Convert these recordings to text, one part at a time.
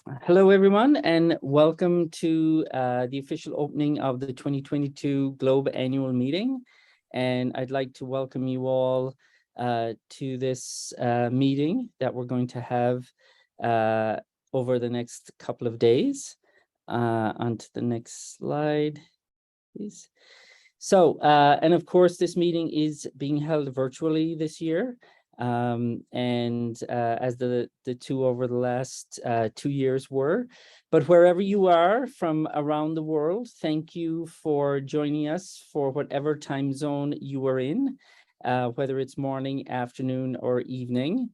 Hello, everyone, and welcome to the official opening of the 2022 Globe Annual Meeting. And I'd like to welcome you all to this meeting that we're going to have over the next couple of days. On to the next slide, please. So, and of course, this meeting is being held virtually this year. As the two over the last 2 years were. But wherever you are from around the world, thank you for joining us for whatever time zone you are in, whether it's morning, afternoon, or evening.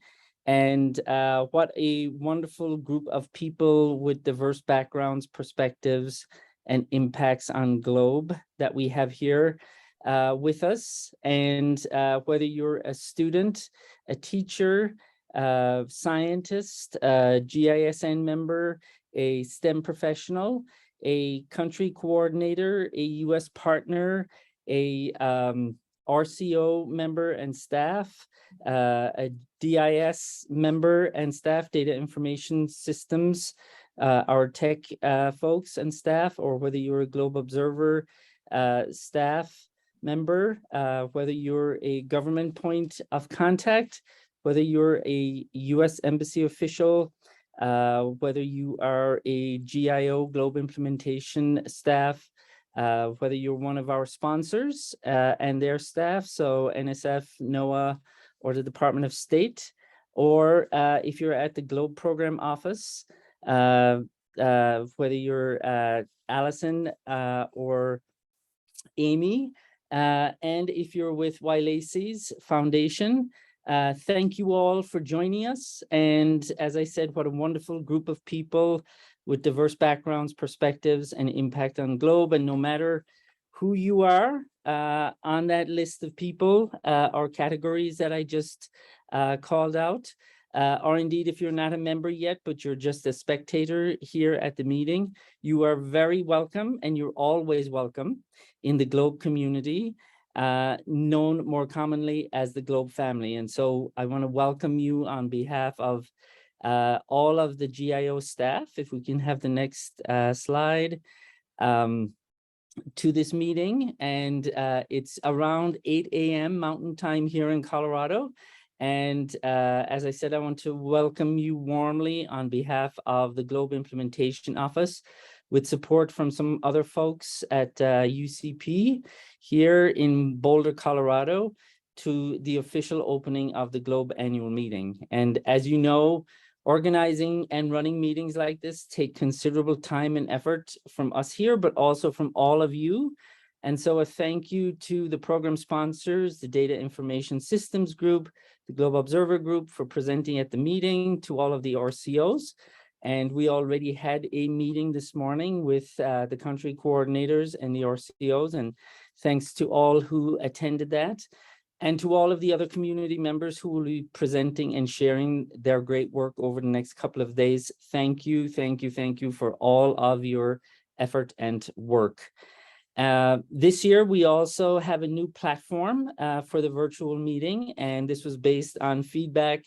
And what a wonderful group of people with diverse backgrounds, perspectives, and impacts on Globe that we have here with us. And whether you're a student, a teacher, a scientist, a GISN member, a STEM professional, a country coordinator, a US partner, a RCO member and staff, a DIS member and staff, data information systems, our tech folks and staff, or whether you're a Globe Observer staff member, whether you're a government point of contact, whether you're a US Embassy official, whether you are a GIO Globe implementation staff, whether you're one of our sponsors and their staff, so NSF, NOAA, or the Department of State, or if you're at the Globe Program Office, whether you're Allison or Amy, and if you're with Wylacey's Foundation, thank you all for joining us. And as I said, what a wonderful group of people with diverse backgrounds, perspectives, and impact on Globe. And no matter who you are on that list of people or categories that I just called out, or indeed, if you're not a member yet, but you're just a spectator here at the meeting, you are very welcome, and you're always welcome in the Globe community, known more commonly as the Globe family. And so I want to welcome you on behalf of all of the GIO staff, if we can have the next slide, to this meeting. And it's around 8 a.m. Mountain Time here in Colorado. And as I said, I want to welcome you warmly on behalf of the Globe Implementation Office, with support from some other folks at UCP here in Boulder, Colorado, to the official opening of the Globe Annual Meeting. And as you know, organizing and running meetings like this take considerable time and effort from us here, but also from all of you. And so a thank you to the program sponsors, the Data Information Systems Group, the Globe Observer Group, for presenting at the meeting, to all of the RCOs. And we already had a meeting this morning with the country coordinators and the RCOs, and thanks to all who attended that. And to all of the other community members who will be presenting and sharing their great work over the next couple of days. Thank you, thank you, thank you for all of your effort and work. This year, we also have a new platform for the virtual meeting, and this was based on feedback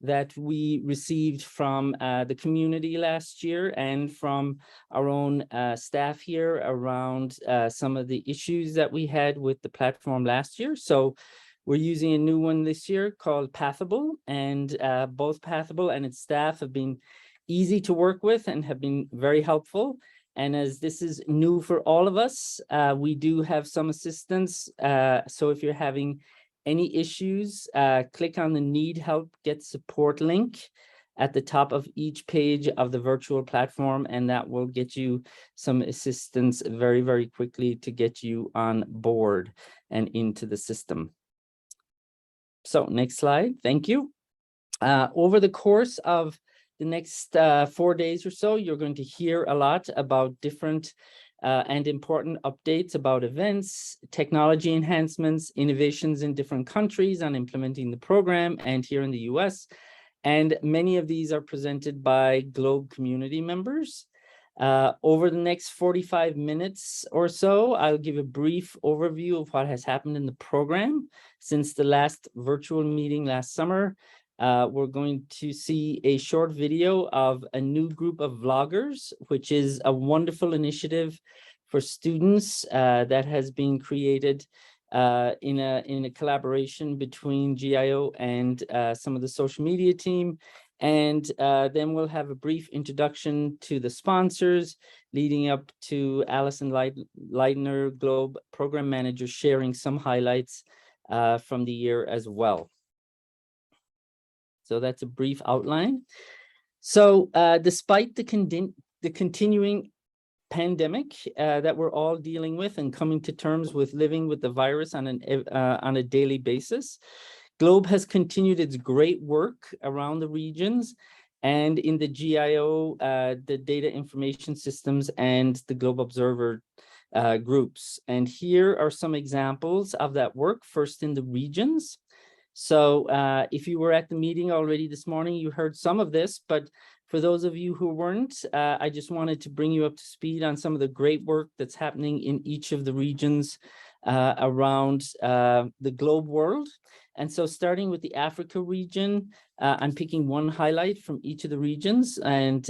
that we received from the community last year and from our own staff here around some of the issues that we had with the platform last year. So we're using a new one this year called Pathable, and both Pathable and its staff have been easy to work with and have been very helpful. And as this is new for all of us, we do have some assistance. So if you're having any issues, click on the Need Help, Get Support link at the top of each page of the virtual platform, and that will get you some assistance very, very quickly to get you on board and into the system. So next slide, thank you. Over the course of the next 4 days or so, you're going to hear a lot about different and important updates about events, technology enhancements, innovations in different countries on implementing the program and here in the US. And many of these are presented by Globe community members. Over the next 45 minutes or so, I'll give a brief overview of what has happened in the program since the last virtual meeting last summer. we're going to see a short video of a new group of vloggers, which is a wonderful initiative for students that has been created in a collaboration between GIO and some of the social media team. And then we'll have a brief introduction to the sponsors, leading up to Alison Leitner, Globe Program Manager, sharing some highlights from the year as well. So that's a brief outline. So despite the continuing pandemic that we're all dealing with and coming to terms with living with the virus on a daily basis, Globe has continued its great work around the regions and in the GIO, the Data Information Systems and the Globe Observer groups. And here are some examples of that work, first in the regions. So if you were at the meeting already this morning, you heard some of this, but for those of you who weren't, I just wanted to bring you up to speed on some of the great work that's happening in each of the regions around the globe world. And so starting with the Africa region, I'm picking one highlight from each of the regions. And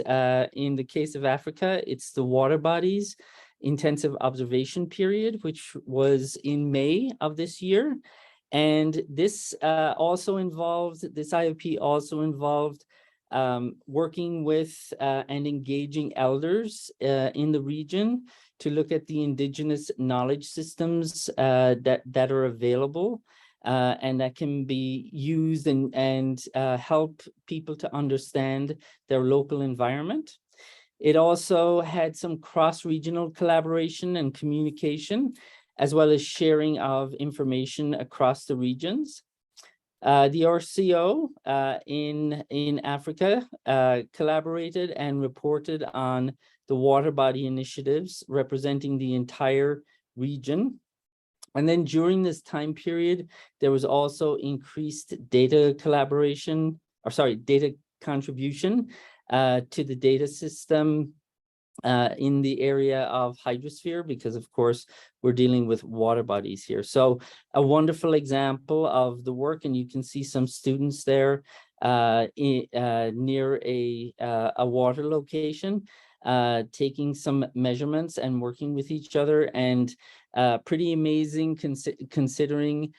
in the case of Africa, it's the water bodies intensive observation period, which was in May of this year. And this also involved, this IOP also involved working with and engaging elders in the region to look at the indigenous knowledge systems that are available and that can be used and help people to understand their local environment. It also had some cross-regional collaboration and communication, as well as sharing of information across the regions. The RCO in Africa collaborated and reported on the water body initiatives representing the entire region. And then during this time period, there was also increased data collaboration, or sorry, data contribution to the data system in the area of hydrosphere, because of course we're dealing with water bodies here. So a wonderful example of the work, and you can see some students there near a water location, taking some measurements and working with each other, and pretty amazing considering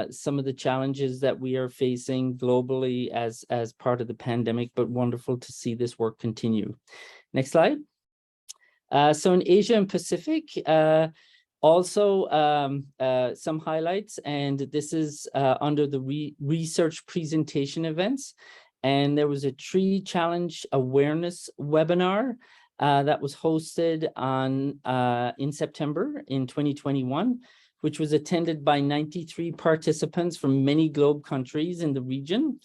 some of the challenges that we are facing globally as part of the pandemic, but wonderful to see this work continue. Next slide. So in Asia and Pacific, also some highlights, and this is under the research presentation events. And there was a tree challenge awareness webinar that was hosted on in September in 2021, which was attended by 93 participants from many globe countries in the region.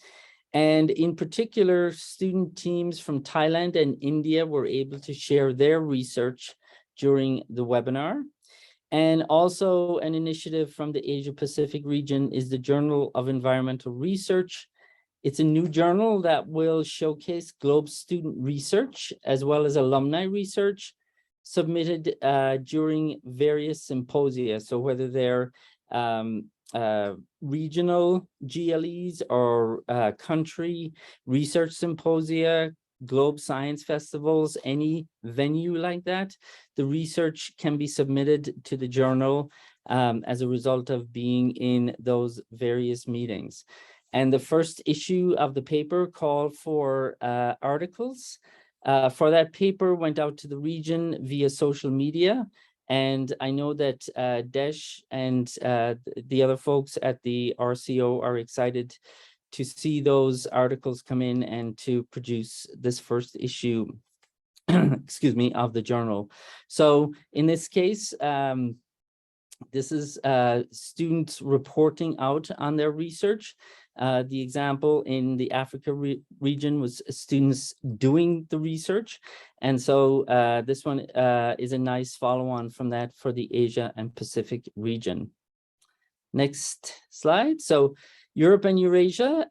And in particular, student teams from Thailand and India were able to share their research during the webinar. And also an initiative from the Asia Pacific region is the Journal of Environmental Research. It's a new journal that will showcase Globe student research as well as alumni research submitted during various symposia. So whether they're regional GLEs or country research symposia, Globe Science Festivals, any venue like that, the research can be submitted to the journal as a result of being in those various meetings. And the first issue of the paper called for articles. For that paper went out to the region via social media. And I know that Desh and the other folks at the RCO are excited to see those articles come in and to produce this first issue, excuse me, of the journal. So in this case, this is students reporting out on their research. The example in the Africa region was students doing the research. And so this one is a nice follow-on from that for the Asia and Pacific region. Next slide. So Europe and Eurasia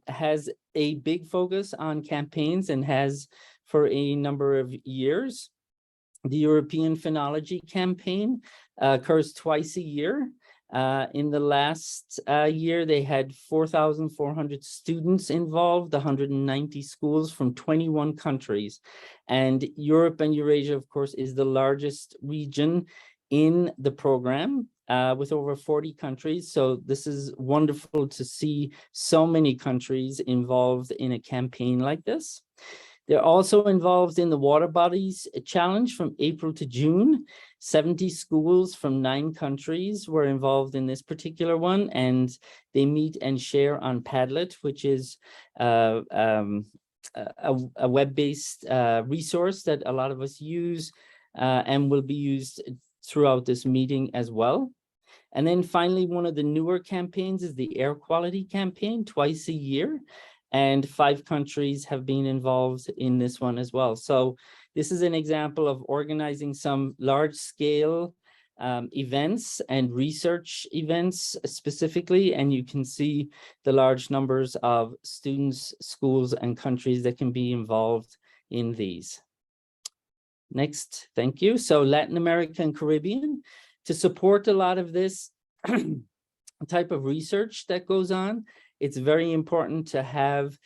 has a big focus on campaigns and has for a number of years. The European Phenology Campaign occurs twice a year. In the last year, they had 4,400 students involved, 190 schools from 21 countries. And Europe and Eurasia, of course, is the largest region in the program with over 40 countries. So this is wonderful to see so many countries involved in a campaign like this. They're also involved in the Water Bodies Challenge from April to June. 70 schools from 9 countries were involved in this particular one, and they meet and share on Padlet, which is a web-based resource that a lot of us use and will be used throughout this meeting as well. And then finally, one of the newer campaigns is the air quality campaign, twice a year. And 5 countries have been involved in this one as well. So this is an example of organizing some large scale events and research events specifically, and you can see the large numbers of students, schools, and countries that can be involved in these. Next, thank you. So Latin America and Caribbean, to support a lot of this type of research that goes on, it's very important to have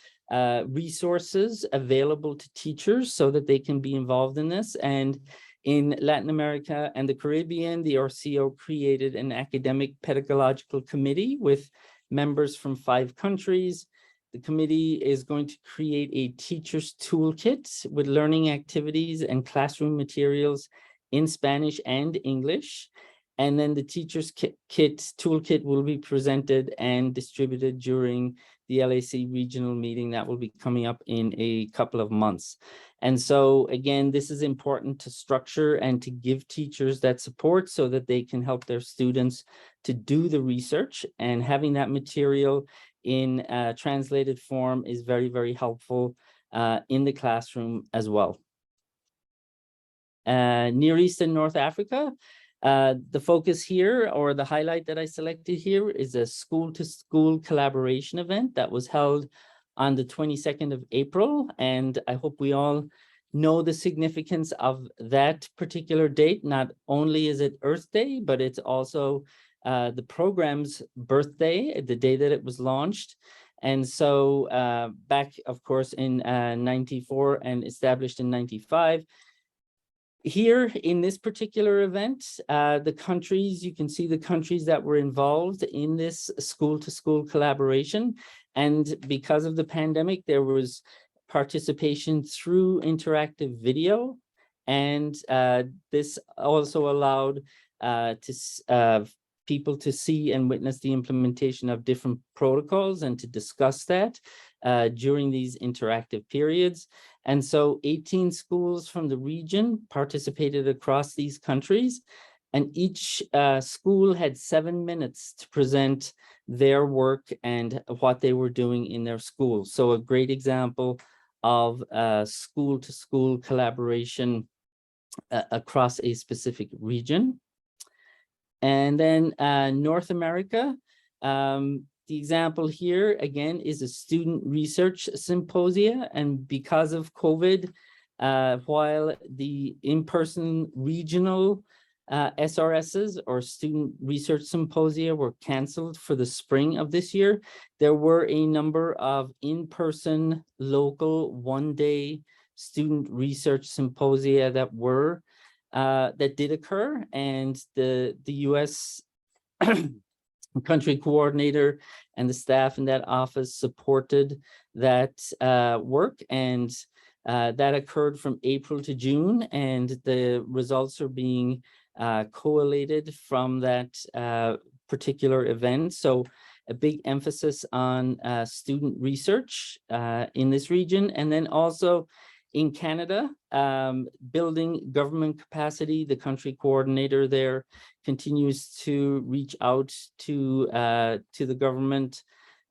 resources available to teachers so that they can be involved in this. And in Latin America and the Caribbean, the RCO created an academic pedagogical committee with members from 5 countries. The committee is going to create a teacher's toolkit with learning activities and classroom materials in Spanish and English. And then the teacher's toolkit will be presented and distributed during the LAC regional meeting that will be coming up in a couple of months. And so again, this is important to structure and to give teachers that support so that they can help their students to do the research, and having that material in translated form is very, very helpful in the classroom as well. Near East and North Africa. The focus here, or the highlight that I selected here, is a school-to-school collaboration event that was held on the 22nd of April. And I hope we all know the significance of that particular date. Not only is it Earth Day, but it's also the program's birthday, the day that it was launched. And so back, of course, in 94 and established in 95, here in this particular event, the countries, you can see the countries that were involved in this school-to-school collaboration. And because of the pandemic, there was participation through interactive video. And this also allowed people to see and witness the implementation of different protocols and to discuss that during these interactive periods. And so 18 schools from the region participated across these countries, and each school had 7 minutes to present their work and what they were doing in their school. So a great example of school-to-school collaboration across a specific region. And then North America, the example here, again, is a student research symposia. And because of COVID, while the in-person regional SRSs, or student research symposia, were canceled for the spring of this year, there were a number of in-person local one-day student research symposia that were that did occur, and the US country coordinator and the staff in that office supported that work, and that occurred from April to June, and the results are being collated from that particular event. So a big emphasis on student research in this region, and then also in Canada, building government capacity. The country coordinator there continues to reach out to the government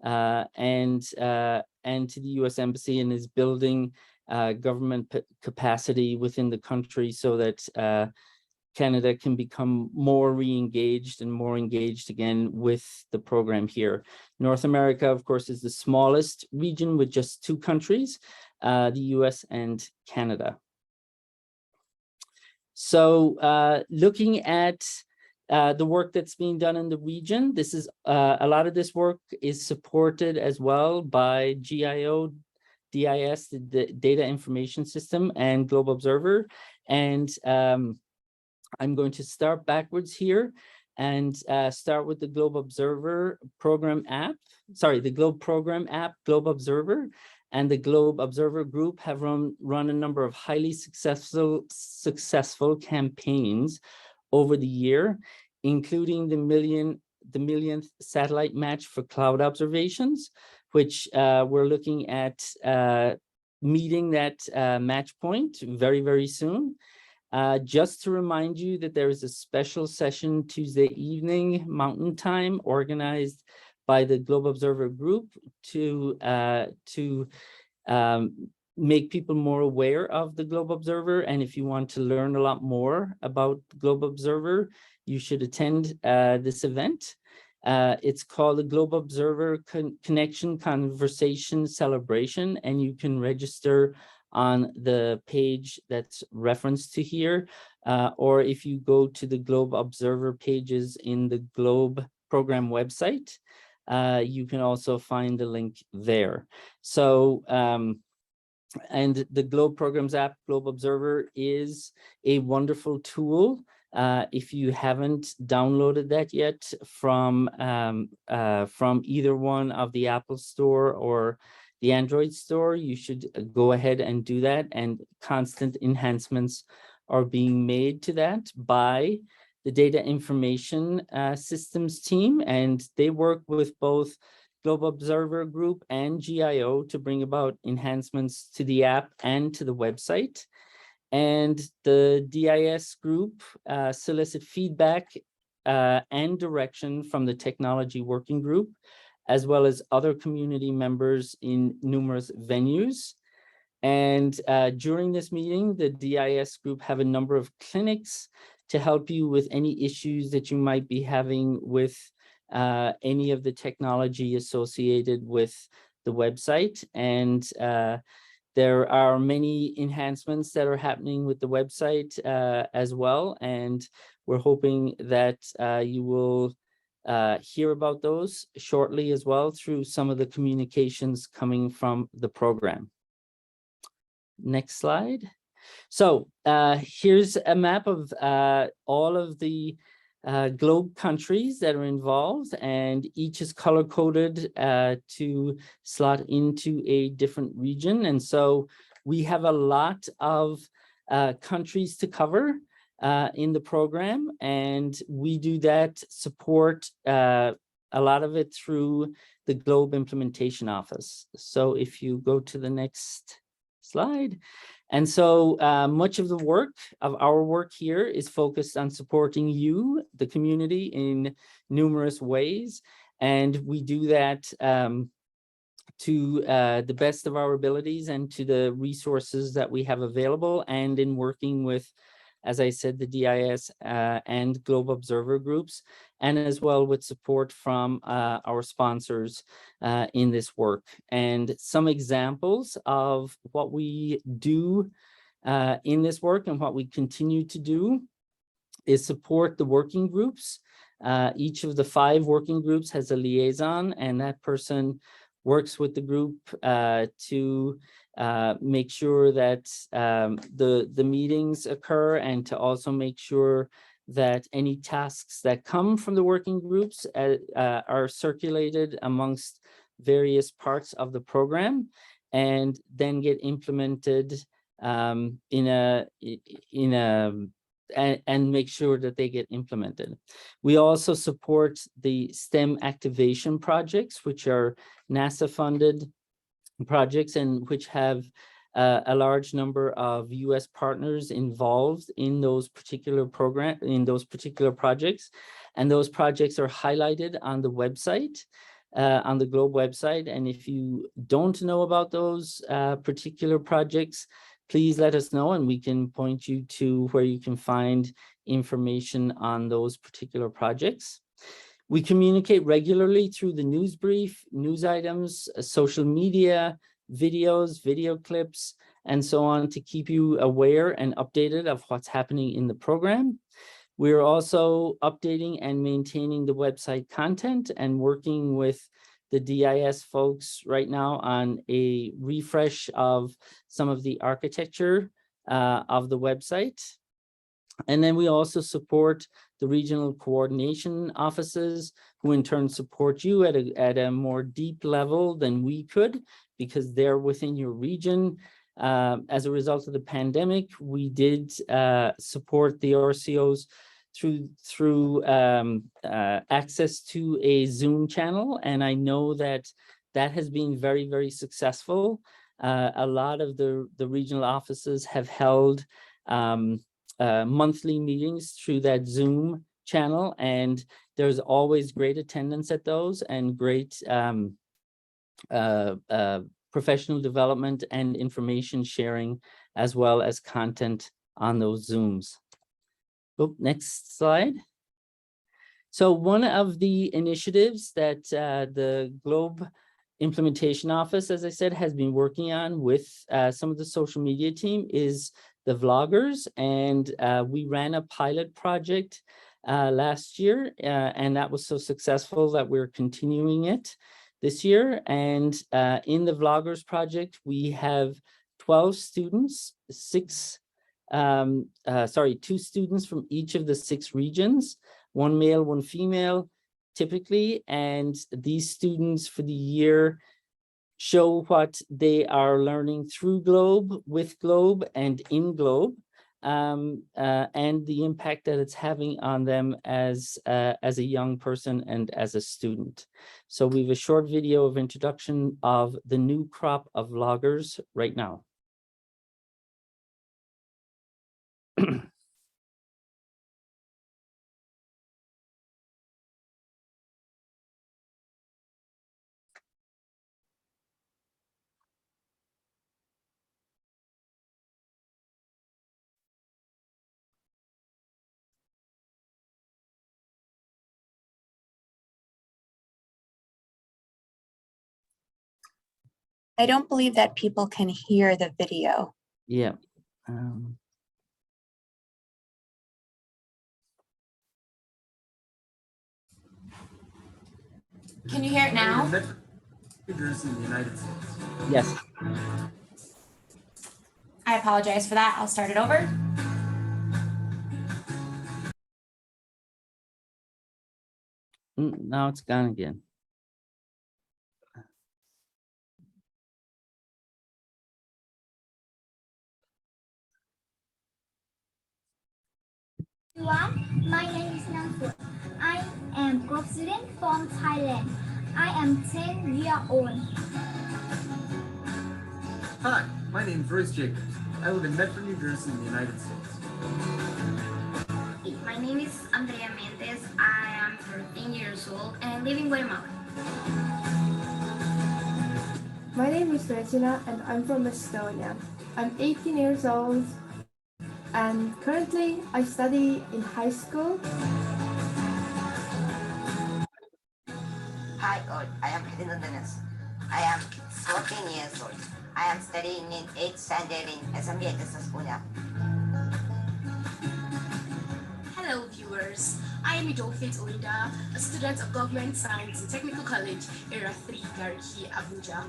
and to the US Embassy, and is building government capacity within the country so that Canada can become more re-engaged and more engaged again with the program here. North America, of course, is the smallest region with just 2 countries, the US and Canada. So looking at the work that's being done in the region. This is a lot of this work is supported as well by GIO, DIS, the Data Information System, and Globe Observer. And I'm going to start backwards here and start with the Globe Observer program app. Sorry, the Globe program app, Globe Observer, and the Globe Observer Group have run a number of highly successful campaigns over the year, including the millionth satellite match for cloud observations, which we're looking at meeting that match point very, very soon. Just to remind you that there is a special session Tuesday evening, Mountain Time, organized by the Globe Observer Group to make people more aware of the Globe Observer. And if you want to learn a lot more about Globe Observer, you should attend this event. It's called the Globe Observer Connection Conversation Celebration, and you can register on the page that's referenced to here, or if you go to the Globe Observer pages in the Globe program website, you can also find the link there. So, and the Globe Programs app, Globe Observer, is a wonderful tool. If you haven't downloaded that yet from either one of the Apple Store or the Android Store, you should go ahead and do that. And constant enhancements are being made to that by the Data Information Systems team, and they work with both Globe Observer Group and GIO to bring about enhancements to the app and to the website. And the DIS group solicit feedback and direction from the Technology Working Group, as well as other community members in numerous venues. And during this meeting, the DIS group have a number of clinics to help you with any issues that you might be having with any of the technology associated with the website. And there are many enhancements that are happening with the website as well. And we're hoping that you will hear about those shortly as well through some of the communications coming from the program. Next slide. So here's a map of all of the Globe countries that are involved, and each is color-coded to slot into a different region. And so we have a lot of countries to cover in the program, and we do that support a lot of it through the Globe Implementation Office. So if you go to the next slide. And so much of the work of our work here is focused on supporting you, the community, in numerous ways. And we do that to the best of our abilities and to the resources that we have available, and in working with, as I said, the DIS and Globe Observer groups, and as well with support from our sponsors in this work. And some examples of what we do in this work and what we continue to do is support the working groups. Each of the 5 working groups has a liaison, and that person works with the group to make sure that the meetings occur, and to also make sure that any tasks that come from the working groups are circulated amongst various parts of the program and then get implemented and make sure that they get implemented. We also support the STEM activation projects, which are NASA funded projects and which have a large number of US partners involved in those particular projects. And those projects are highlighted on the website, on the Globe website. And if you don't know about those particular projects, please let us know, and we can point you to where you can find information on those particular projects. We communicate regularly through the news brief, news items, social media, videos, video clips, and so on, to keep you aware and updated of what's happening in the program. We're also updating and maintaining the website content and working with the DIS folks right now on a refresh of some of the architecture of the website. And then we also support the regional coordination offices, who in turn support you at a more deep level than we could, because they're within your region. As a result of the pandemic, we did support the RCOs through access to a Zoom channel, and I know that that has been very, very successful. A lot of the regional offices have held monthly meetings through that Zoom channel, and there's always great attendance at those and great professional development and information sharing, as well as content on those Zooms. Oh, next slide. So one of the initiatives that the Globe Implementation Office, as I said, has been working on with some of the social media team is the vloggers, and we ran a pilot project last year, and that was so successful that we're continuing it this year. And in the vloggers project, we have 12 students, 2 students from each of the 6 regions, 1 male, 1 female, typically, and these students for the year show what they are learning through Globe, with Globe, and in Globe, and the impact that it's having on them as a young person and as a student. So we have a short video of introduction of the new crop of vloggers right now. I don't believe that people can hear the video. Yeah. Can you hear it now? New Jersey, in the United States. Yes. I apologize for that. I'll start it over. Now it's gone again. My name is Namfu. I am group student from Thailand. I am 10 years old. Hi, my name is Royce Jacobs. I live in Medford, New Jersey, in the United States. My name is Andrea Mendes. I am 13 years old and I live in Guatemala. My name is Regina and I'm from Estonia. I'm 18 years old and currently I study in high school. Hi all, I am Edino Dennis. I am 14 years old. I am studying in 8th standard in SMB Escuela. Hello viewers, I am Idolfit Oida, a student of Government Science and Technical College, Era 3, Gariki, Abuja.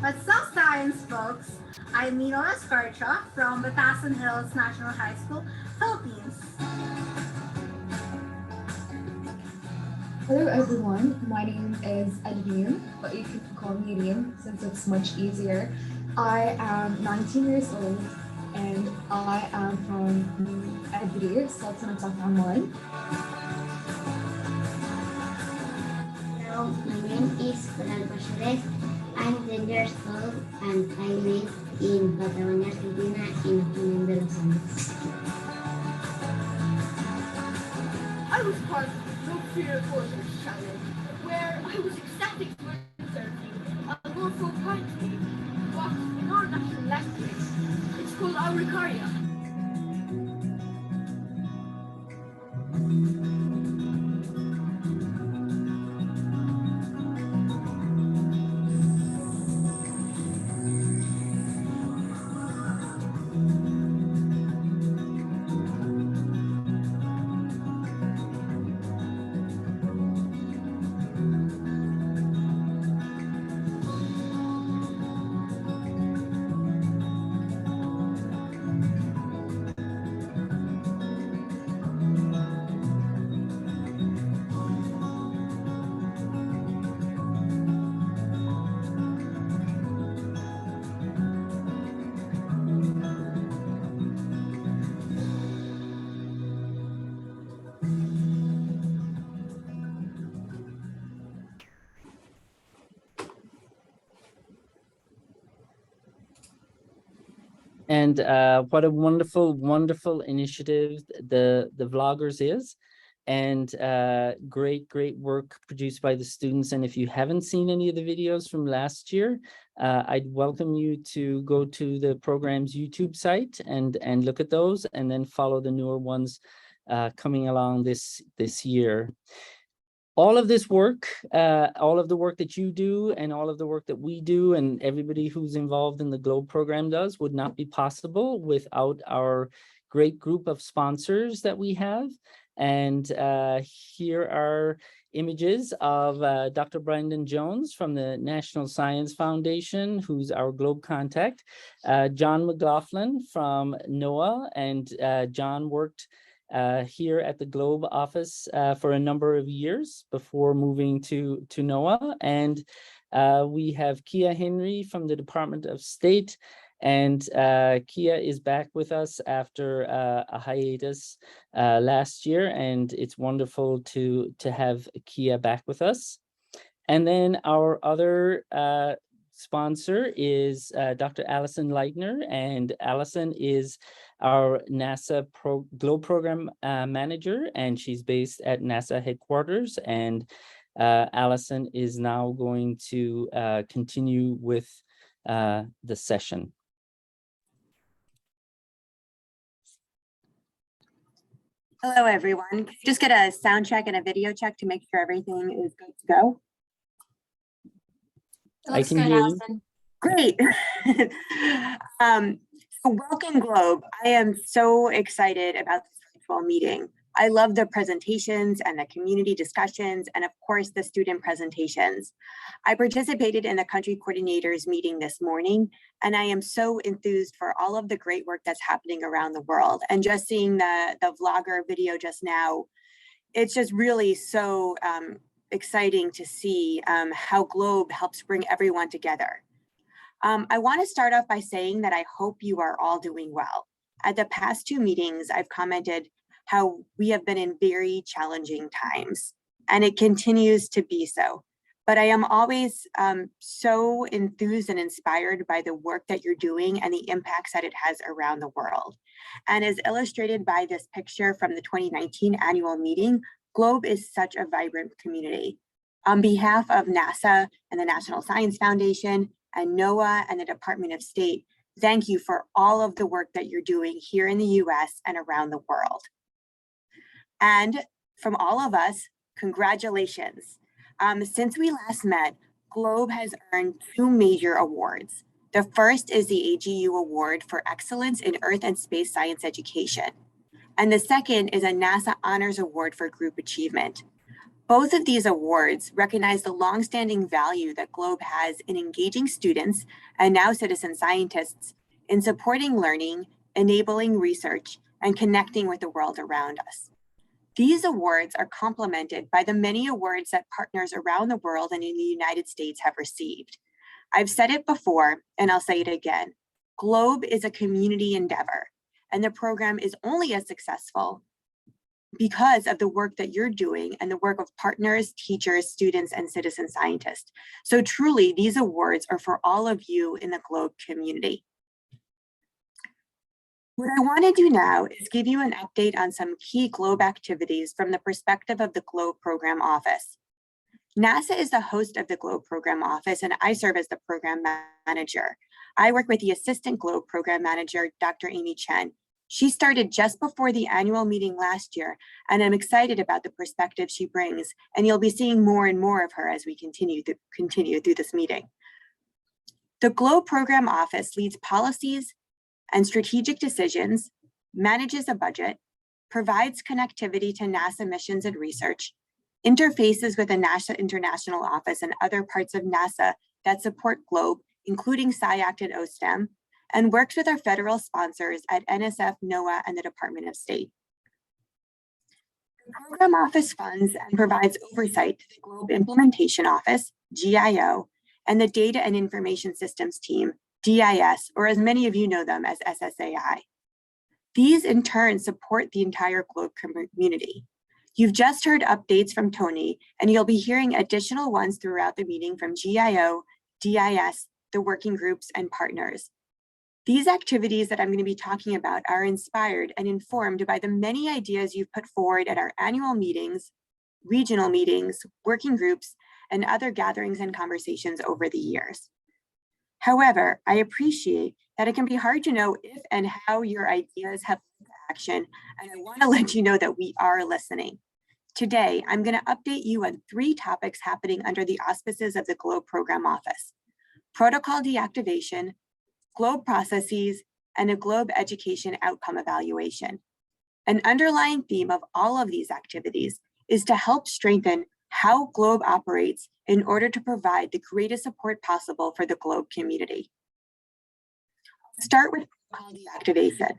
What's up, science folks? I'm Minola Scarcha from Batasan Hills National High School, Philippines. Hello everyone, my name is Adrian, but you can call me Rian since it's much easier. I am 19 years old and I am from Adrir, Sultanate of Oman. Hello, my name is Fernando Pacheles. I'm 10 years old and I live in Patagonia, Argentina, in Junín de los Andes. I was part of the No Fear Forces Challenge, where I was accepted for interview a lawful country, but in our national language, it's called Aurikaria. And what a wonderful, wonderful initiative the Vloggers is. And great work produced by the students. And if you haven't seen any of the videos from last year, I'd welcome you to go to the program's YouTube site and look at those, and then follow the newer ones coming along this year. All of this work, all of the work that you do and all of the work that we do and everybody who's involved in the GLOBE program does would not be possible without our great group of sponsors that we have. And here are images of Dr. Brandon Jones from the National Science Foundation, who's our GLOBE contact, John McLaughlin from NOAA, and John worked here at the GLOBE office for a number of years before moving to NOAA. And we have Kia Henry from the Department of State. And Kia is back with us after a hiatus last year, and it's wonderful to have Kia back with us. And then our other sponsor is Dr. Allison Leitner, and Allison is our NASA GLOBE program manager, and she's based at NASA headquarters. And Allison is now going to continue with the session. Hello, everyone. Can you just get a sound check and a video check to make sure everything is good to go? I can hear you. Great. So welcome, GLOBE. I am so excited about this virtual meeting. I love the presentations and the community discussions, and of course the student presentations. I participated in the country coordinators meeting this morning, and I am so enthused for all of the great work that's happening around the world. And just seeing the vlogger video just now, it's just really so exciting to see how GLOBE helps bring everyone together. I want to start off by saying that I hope you are all doing well. At the past 2 meetings, I've commented how we have been in very challenging times, and it continues to be so. But I am always so enthused and inspired by the work that you're doing and the impacts that it has around the world. And as illustrated by this picture from the 2019 annual meeting, GLOBE is such a vibrant community. On behalf of NASA and the National Science Foundation and NOAA and the Department of State, thank you for all of the work that you're doing here in the US and around the world. And from all of us, congratulations. Since we last met, GLOBE has earned 2 major awards. The first is the AGU Award for Excellence in Earth and Space Science Education. And the second is a NASA Honors Award for Group Achievement. Both of these awards recognize the longstanding value that GLOBE has in engaging students and now citizen scientists in supporting learning, enabling research, and connecting with the world around us. These awards are complemented by the many awards that partners around the world and in the United States have received. I've said it before, and I'll say it again. GLOBE is a community endeavor, and the program is only as successful because of the work that you're doing and the work of partners, teachers, students, and citizen scientists. So truly, these awards are for all of you in the GLOBE community. What I want to do now is give you an update on some key GLOBE activities from the perspective of the GLOBE Program Office. NASA is the host of the GLOBE Program Office, and I serve as the program manager. I work with the Assistant GLOBE Program Manager, Dr. Amy Chen. She started just before the annual meeting last year, and I'm excited about the perspective she brings, and you'll be seeing more and more of her as we continue through this meeting. The GLOBE Program Office leads policies and strategic decisions, manages a budget, provides connectivity to NASA missions and research, interfaces with the NASA International Office and other parts of NASA that support GLOBE, including SCI-Act and OSTEM, and works with our federal sponsors at NSF, NOAA, and the Department of State. The Program Office funds and provides oversight to the GLOBE Implementation Office, GIO, and the Data and Information Systems Team, DIS, or as many of you know them as SSAI. These in turn support the entire GLOBE community. You've just heard updates from Tony, and you'll be hearing additional ones throughout the meeting from GIO, DIS, the working groups, and partners. These activities that I'm going to be talking about are inspired and informed by the many ideas you've put forward at our annual meetings, regional meetings, working groups, and other gatherings and conversations over the years. However, I appreciate that it can be hard to know if and how your ideas have led to action, and I want to let you know that we are listening. Today, I'm going to update you on 3 topics happening under the auspices of the GLOBE Program Office: protocol deactivation, GLOBE processes, and a GLOBE education outcome evaluation. An underlying theme of all of these activities is to help strengthen how GLOBE operates in order to provide the greatest support possible for the GLOBE community. I'll start with protocol deactivation.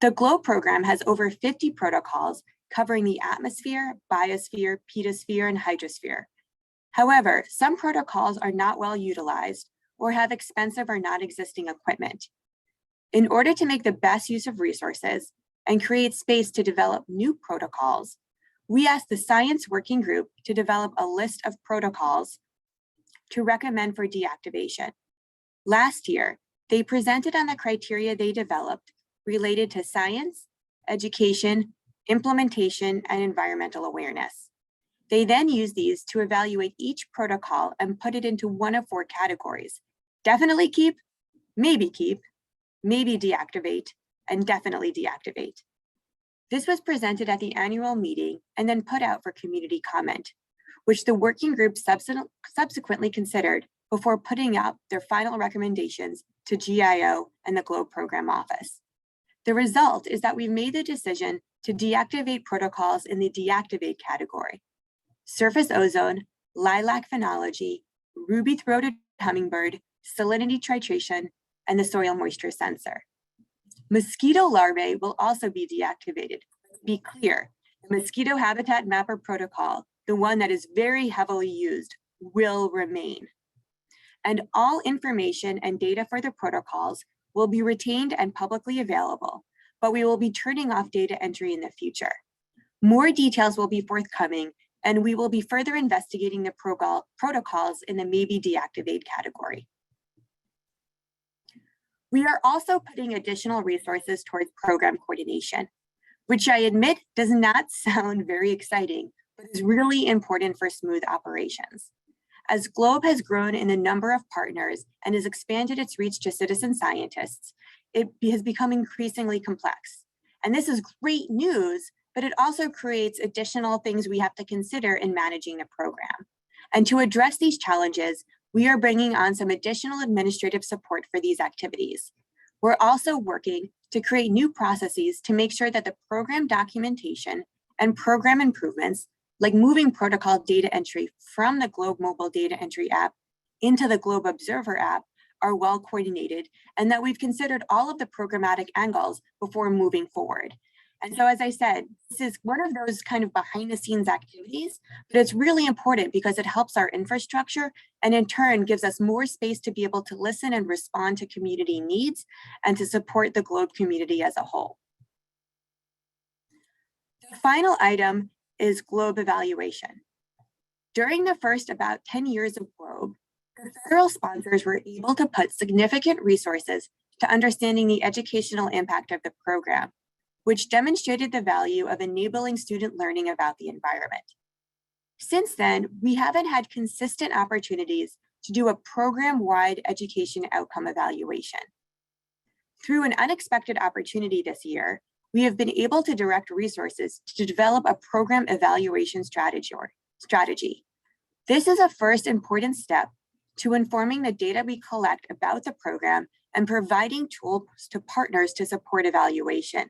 The GLOBE program has over 50 protocols covering the atmosphere, biosphere, pedosphere, and hydrosphere. However, some protocols are not well utilized or have expensive or non-existing equipment. In order to make the best use of resources and create space to develop new protocols, we asked the Science Working Group to develop a list of protocols to recommend for deactivation. Last year, they presented on the criteria they developed related to science, education, implementation, and environmental awareness. They then used these to evaluate each protocol and put it into one of 4 categories: definitely keep, maybe deactivate, and definitely deactivate. This was presented at the annual meeting and then put out for community comment, which the working group subsequently considered before putting up their final recommendations to GIO and the GLOBE Program Office. The result is that we've made the decision to deactivate protocols in the deactivate category: surface ozone, lilac phenology, ruby-throated hummingbird, salinity titration, and the soil moisture sensor. Mosquito larvae will also be deactivated. Be clear, the mosquito habitat mapper protocol, the one that is very heavily used, will remain. And all information and data for the protocols will be retained and publicly available, but we will be turning off data entry in the future. More details will be forthcoming, and we will be further investigating the protocols in the maybe deactivate category. We are also putting additional resources towards program coordination, which I admit does not sound very exciting, but is really important for smooth operations. As GLOBE has grown in the number of partners and has expanded its reach to citizen scientists, it has become increasingly complex. And this is great news, but it also creates additional things we have to consider in managing the program. And to address these challenges, we are bringing on some additional administrative support for these activities. We're also working to create new processes to make sure that the program documentation and program improvements, like moving protocol data entry from the GLOBE mobile data entry app into the GLOBE Observer app, are well coordinated, and that we've considered all of the programmatic angles before moving forward. And so, as I said, this is one of those kind of behind the scenes activities, but it's really important because it helps our infrastructure and in turn gives us more space to be able to listen and respond to community needs and to support the GLOBE community as a whole. The final item is GLOBE evaluation. During the first about 10 years of GLOBE, the federal sponsors were able to put significant resources to understanding the educational impact of the program, which demonstrated the value of enabling student learning about the environment. Since then, we haven't had consistent opportunities to do a program-wide education outcome evaluation. Through an unexpected opportunity this year, we have been able to direct resources to develop a program evaluation strategy. This is a first important step to informing the data we collect about the program and providing tools to partners to support evaluation.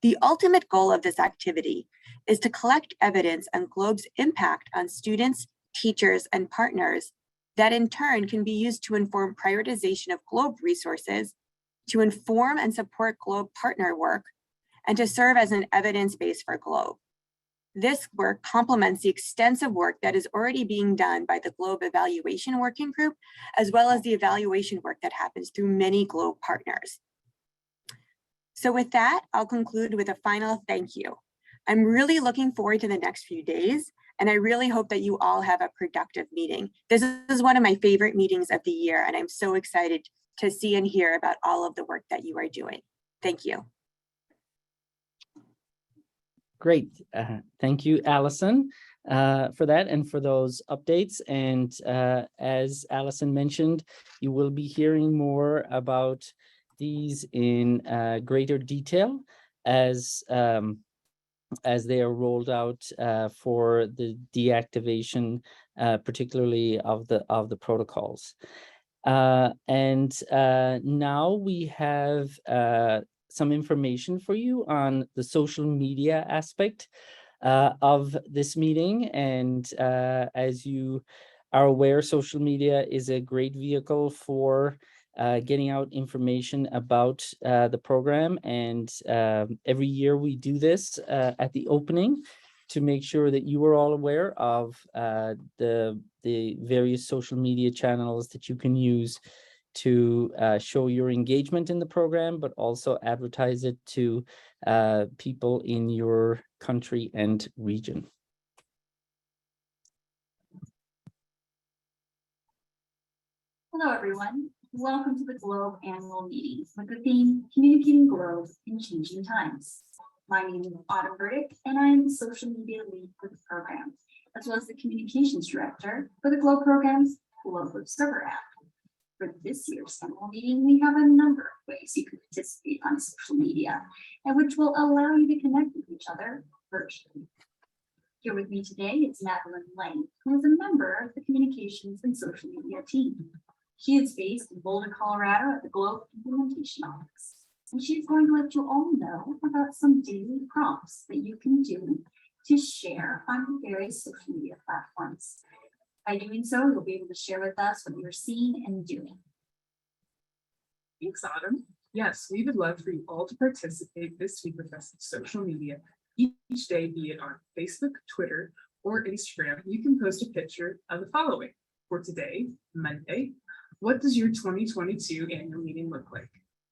The ultimate goal of this activity is to collect evidence on GLOBE's impact on students, teachers, and partners that in turn can be used to inform prioritization of GLOBE resources, to inform and support GLOBE partner work, and to serve as an evidence base for GLOBE. This work complements the extensive work that is already being done by the GLOBE Evaluation Working Group, as well as the evaluation work that happens through many GLOBE partners. So with that, I'll conclude with a final thank you. I'm really looking forward to the next few days, and I really hope that you all have a productive meeting. This is one of my favorite meetings of the year, and I'm so excited to see and hear about all of the work that you are doing. Thank you. Great. Thank you, Allison, for that and for those updates. And as Allison mentioned, you will be hearing more about these in greater detail as they are rolled out for the deactivation, particularly of the protocols. And now we have some information for you on the social media aspect of this meeting. And as you are aware, social media is a great vehicle for getting out information about the program. And every year we do this at the opening to make sure that you are all aware of the various social media channels that you can use to show your engagement in the program, but also advertise it to people in your country and region. Hello, everyone. Welcome to the Globe Annual Meeting with the theme, Communicating Globe in Changing Times. My name is Autumn Burdick, and I am the social media lead for the program, as well as the communications director for the Globe program's Globe Observer app. For this year's annual meeting, we have a number of ways you can participate on social media, and which will allow you to connect with each other virtually. Here with me today is Madeline Lang, who is a member of the communications and social media team. She is based in Boulder, Colorado at the Globe Implementation Office, and she is going to let you all know about some daily prompts that you can do to share on various social media platforms. By doing so, you'll be able to share with us what you're seeing and doing. Thanks, Autumn. Yes, we would love for you all to participate this week with us in social media. Each day, be it on Facebook, Twitter, or Instagram, you can post a picture of the following. For today, Monday, what does your 2022 annual meeting look like?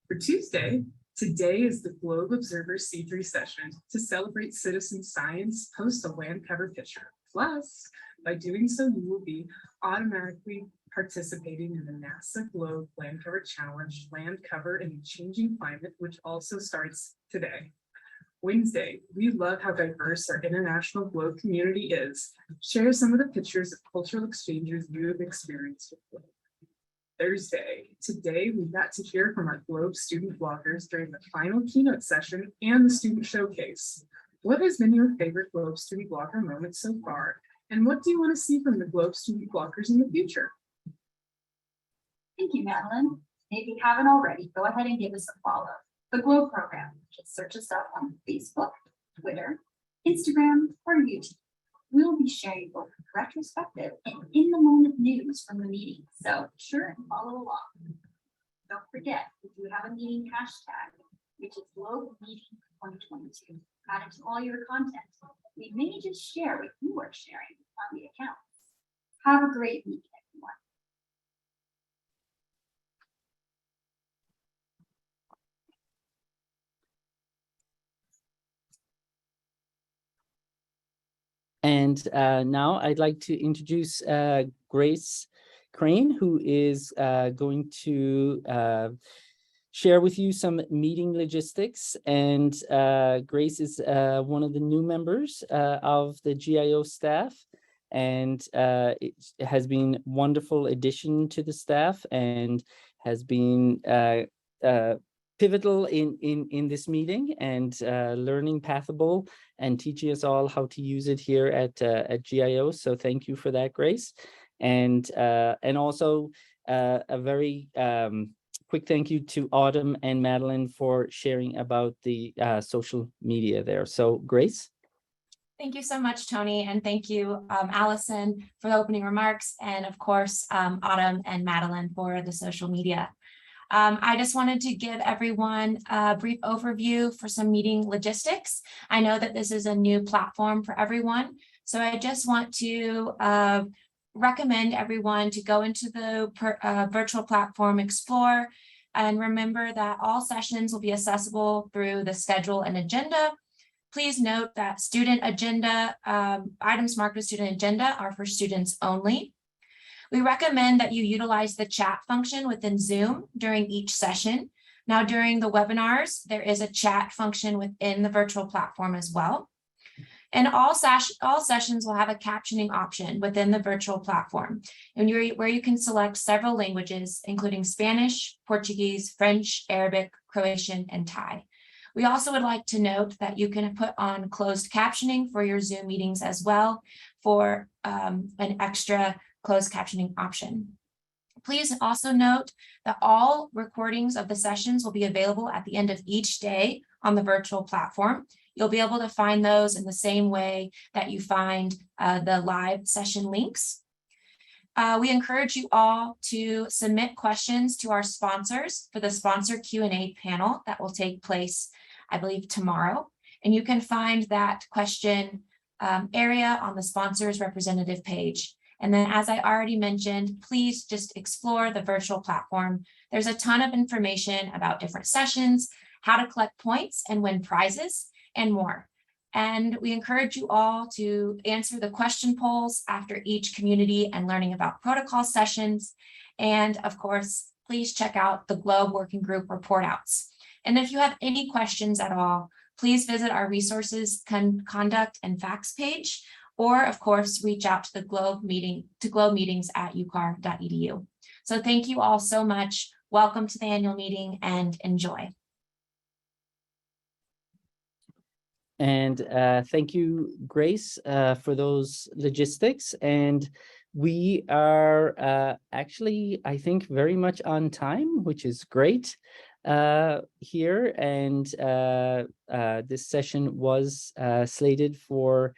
For Tuesday, today is the Globe Observer C3 session. To celebrate citizen science, post a land cover picture. Plus, by doing so, you will be automatically participating in the NASA Globe Land Cover Challenge, Land Cover in a Changing Climate, which also starts today. Wednesday, we love how diverse our international Globe community is. Share some of the pictures of cultural exchanges you have experienced with Globe. Thursday, today we got to hear from our Globe student bloggers during the final keynote session and the student showcase. What has been your favorite Globe student blogger moment so far? And what do you want to see from the Globe student bloggers in the future? Thank you, Madeline. If you haven't already, go ahead and give us a follow. The Globe program, just search us up on Facebook, Twitter, Instagram, or YouTube. We'll be sharing both retrospective and in-the-moment news from the meeting, so be sure and follow along. Don't forget, we do have a meeting hashtag, which is Globe Meeting 2022. Add it to all your content. We may just share what you are sharing on the accounts. Have a great week, everyone. And now I'd like to introduce Grace Crane, who is going to share with you some meeting logistics. And Grace is one of the new members of the GIO staff, and it has been a wonderful addition to the staff and has been pivotal in this meeting and learning Pathable and teaching us all how to use it here at GIO. So thank you for that, Grace. And also a very quick thank you to Autumn and Madeline for sharing about the social media there. So Grace. Thank you so much, Tony, and thank you, Allison, for the opening remarks, and of course, Autumn and Madeline for the social media. I just wanted to give everyone a brief overview for some meeting logistics. I know that this is a new platform for everyone, so I just want to recommend everyone to go into the virtual platform Explore, and remember that all sessions will be accessible through the schedule and agenda. Please note that student agenda, items marked with student agenda are for students only. We recommend that you utilize the chat function within Zoom during each session. Now, during the webinars, there is a chat function within the virtual platform as well. And all sessions will have a captioning option within the virtual platform, and where you can select several languages, including Spanish, Portuguese, French, Arabic, Croatian, and Thai. We also would like to note that you can put on closed captioning for your Zoom meetings as well for an extra closed captioning option. Please also note that all recordings of the sessions will be available at the end of each day on the virtual platform. You'll be able to find those in the same way that you find the live session links. We encourage you all to submit questions to our sponsors for the sponsor Q&A panel that will take place, I believe, tomorrow. And you can find that question area on the sponsors representative page. And then, as I already mentioned, please just explore the virtual platform. There's a ton of information about different sessions, how to collect points and win prizes, and more. And we encourage you all to answer the question polls after each community and learning about protocol sessions. And of course, please check out the Globe Working Group report outs. And if you have any questions at all, please visit our resources, conduct, and facts page, or of course, reach out to the Globe meetings at ucar.edu. So thank you all so much. Welcome to the annual meeting and enjoy. And thank you, Grace, for those logistics. And we are actually, I think, very much on time, which is great here. And this session was slated for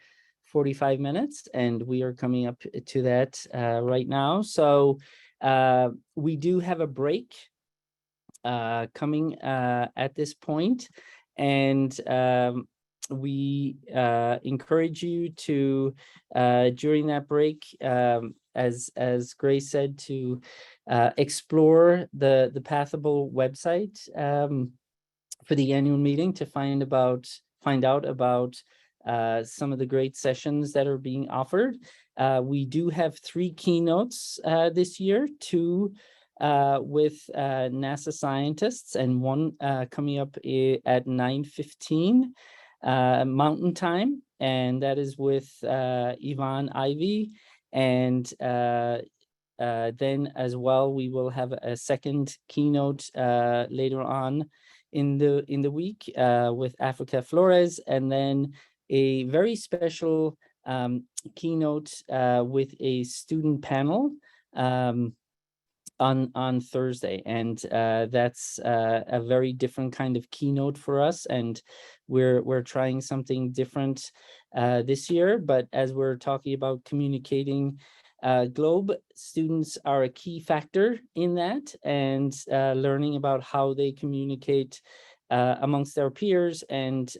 45 minutes, and we are coming up to that right now. So we do have a break coming at this point, and we encourage you to during that break, as Grace said, to explore the Pathable website for the annual meeting to find out about some of the great sessions that are being offered. We do have 3 keynotes this year, 2 with NASA scientists, and 1 coming up at 9:15 Mountain Time, and that is with Yvonne Ivey. And then as well, we will have a second keynote later on in the week with Africa Flores, and then a very special keynote with a student panel on Thursday. And that's a very different kind of keynote for us, and we're trying something different this year. But as we're talking about communicating Globe, students are a key factor in that, and learning about how they communicate amongst their peers and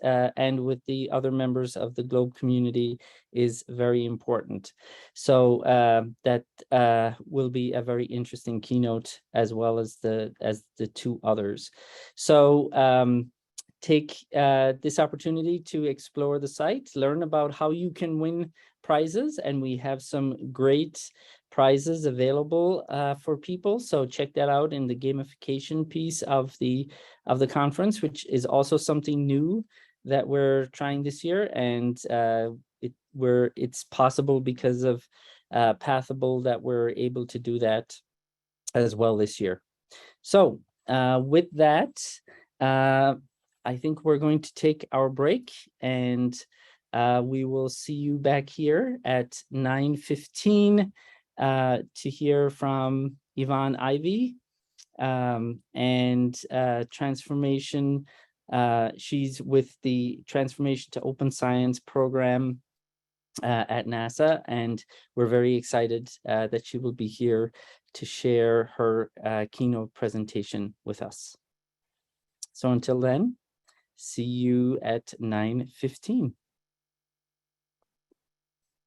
with the other members of the Globe community is very important. So that will be a very interesting keynote, as well as the 2 others. So take this opportunity to explore the site, learn about how you can win prizes, and we have some great prizes available for people. So check that out in the gamification piece of the conference, which is also something new that we're trying this year, and it's possible because of Pathable that we're able to do that as well this year. So with that, I think we're going to take our break, and we will see you back here at 9:15 to hear from Yvonne Ivey and Transformation. She's with the Transformation to Open Science program at NASA, and we're very excited that she will be here to share her keynote presentation with us. So until then, see you at 9:15.